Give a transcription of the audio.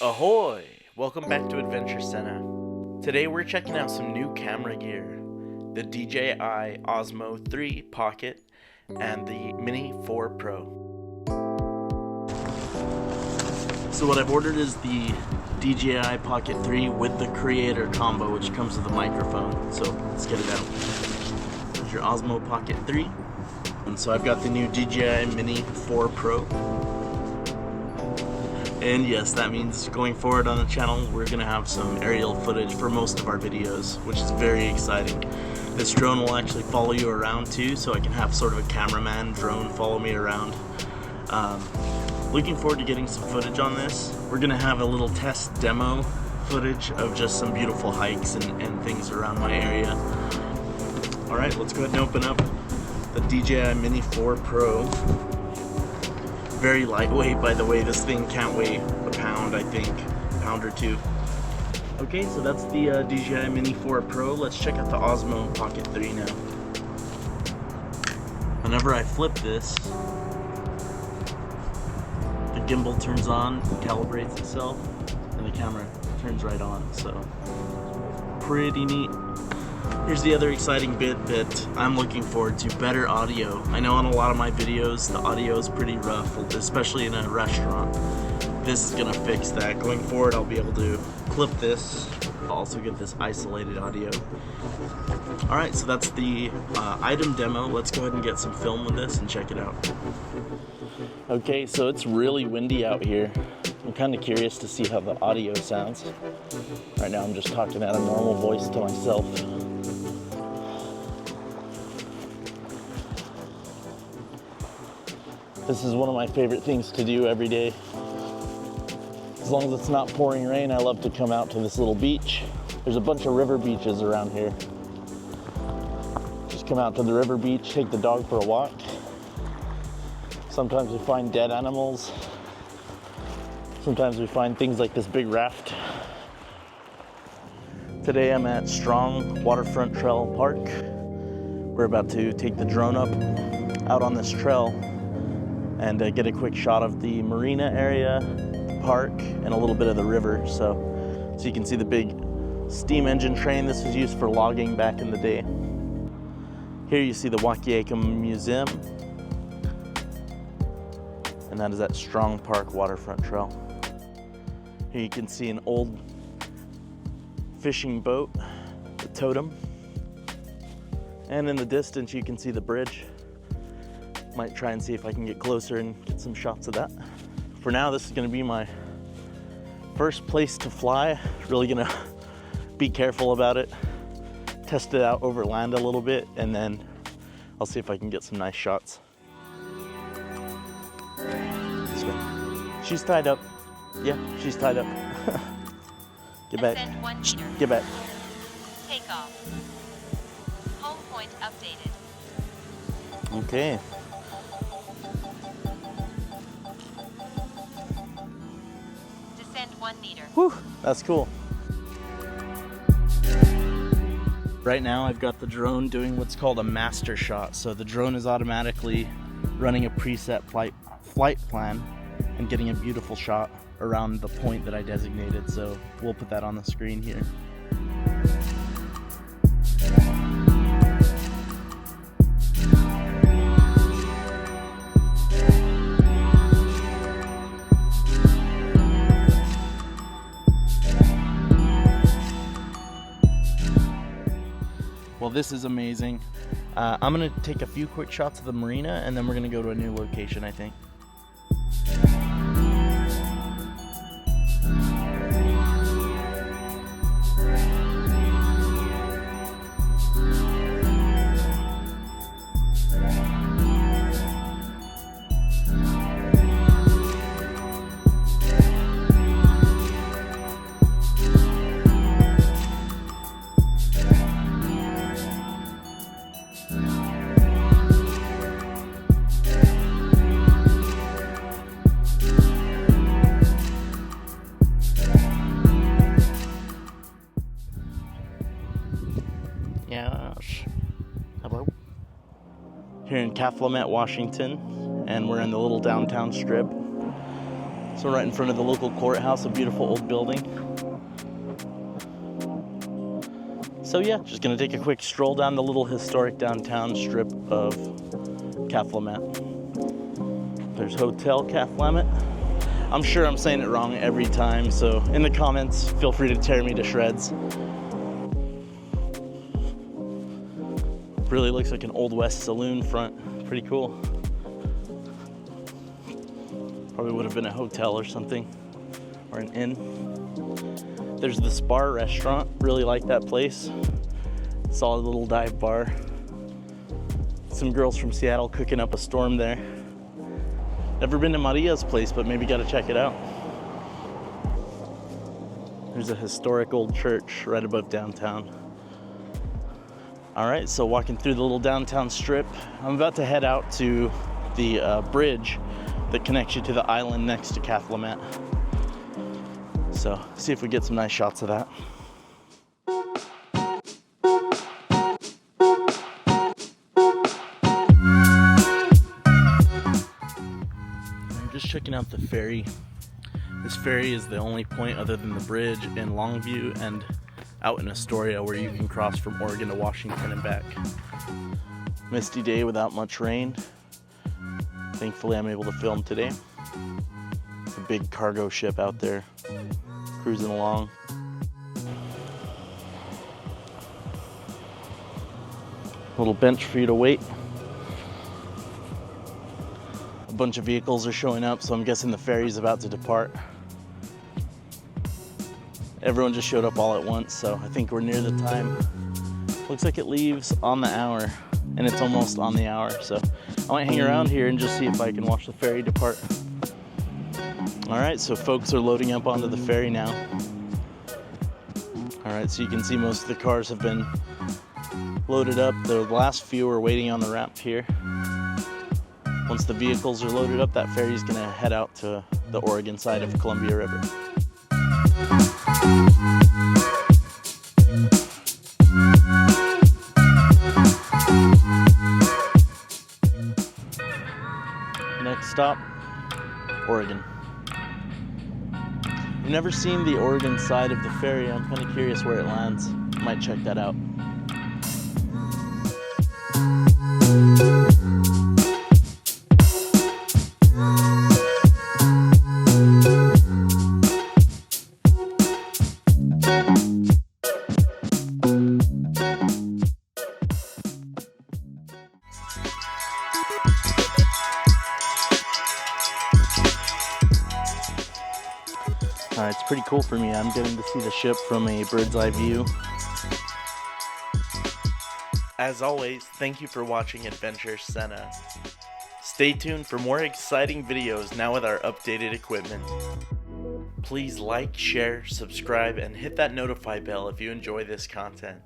Ahoy! Welcome back to Adventure Sena. Today we're checking out some new camera gear. The DJI Osmo 3 Pocket and the Mini 4 Pro. So what I've ordered is the DJI Pocket 3 with the Creator combo, which comes with a microphone. So let's get it out. Here's your Osmo Pocket 3. And so I've got the new DJI Mini 4 Pro. And yes, that means going forward on the channel, we're going to have some aerial footage for most of our videos, which is very exciting. This drone will actually follow you around too, so I can have sort of a cameraman drone follow me around. Looking forward to getting some footage on this. We're going to have a little test demo footage of just some beautiful hikes and things around my area. Alright, let's go ahead and open up the DJI Mini 4 Pro. Very lightweight, by the way. This thing can't weigh a pound, I think, a pound or two. Okay, so that's the DJI Mini 4 Pro. Let's check out the Osmo Pocket 3 now. Whenever I flip this, the gimbal turns on, calibrates itself, and the camera turns right on, so pretty neat. Here's the other exciting bit that I'm looking forward to: better audio. I know on a lot of my videos the audio is pretty rough, especially in a restaurant. This is gonna fix that. Going forward, I'll be able to clip this. I'll also get this isolated audio. Alright, so that's the item demo. Let's go ahead and get some film with this and check it out. Okay, so it's really windy out here. I'm kind of curious to see how the audio sounds. Right now I'm just talking at a normal voice to myself. This is one of my favorite things to do every day. As long as it's not pouring rain, I love to come out to this little beach. There's a bunch of river beaches around here. Just come out to the river beach, take the dog for a walk. Sometimes we find dead animals. Sometimes we find things like this big raft. Today I'm at Strong Waterfront Trail Park. We're about to take the drone up out on this trail and get a quick shot of the Marina area, the park, and a little bit of the river. So you can see the big steam engine train. This was used for logging back in the day. Here you see the Wahkiakum Museum, and that is at Strong Park Waterfront Trail. Here you can see an old fishing boat, the totem, and in the distance you can see the bridge. Might try and see if I can get closer and get some shots of that. For now, this is gonna be my first place to fly. Really gonna be careful about it, test it out over land a little bit, and then I'll see if I can get some nice shots. This way. She's tied up. Yeah, she's tied up. Get back. Ascend 1 meter. Get back. Take off. Home point updated. Okay. Descend 1 meter. Whew, that's cool. Right now I've got the drone doing what's called a master shot. So the drone is automatically running a preset flight plan and getting a beautiful shot around the point that I designated. So we'll put that on the screen here. Well, this is amazing. I'm gonna take a few quick shots of the marina and then we're gonna go to a new location, I think. Hello. Here in Cathlamet, Washington, and we're in the little downtown strip. So right in front of the local courthouse, a beautiful old building. So yeah, just gonna take a quick stroll down the little historic downtown strip of Cathlamet. There's Hotel Cathlamet. I'm sure I'm saying it wrong every time, so in the comments, feel free to tear me to shreds. Really looks like an Old West saloon front. Pretty cool. Probably would have been a hotel or something, or an inn. There's the Spar restaurant. Really like that place. Solid little dive bar. Some girls from Seattle cooking up a storm there. Never been to Maria's place, but maybe gotta check it out. There's a historic old church right above downtown. All right, so walking through the little downtown strip, I'm about to head out to the bridge that connects you to the island next to Cathlamet. So, see if we get some nice shots of that. I'm just checking out the ferry. This ferry is the only point other than the bridge in Longview and out in Astoria where you can cross from Oregon to Washington and back. Misty day without much rain. Thankfully, I'm able to film today. It's a big cargo ship out there, cruising along. Little bench for you to wait. A bunch of vehicles are showing up, so I'm guessing the ferry's about to depart. Everyone just showed up all at once, so I think we're near the time. Looks like it leaves on the hour, and it's almost on the hour, so I might hang around here and just see if I can watch the ferry depart. All right, so folks are loading up onto the ferry now. All right, so you can see most of the cars have been loaded up. The last few are waiting on the ramp here. Once the vehicles are loaded up, that ferry's gonna head out to the Oregon side of Columbia River. Next stop, Oregon. I've never seen the Oregon side of the ferry. I'm kind of curious where it lands. Might check that out. It's pretty cool for me. I'm getting to see the ship from a bird's eye view. As always, thank you for watching Adventure Sena. Stay tuned for more exciting videos now with our updated equipment. Please like, share, subscribe, and hit that notify bell if you enjoy this content.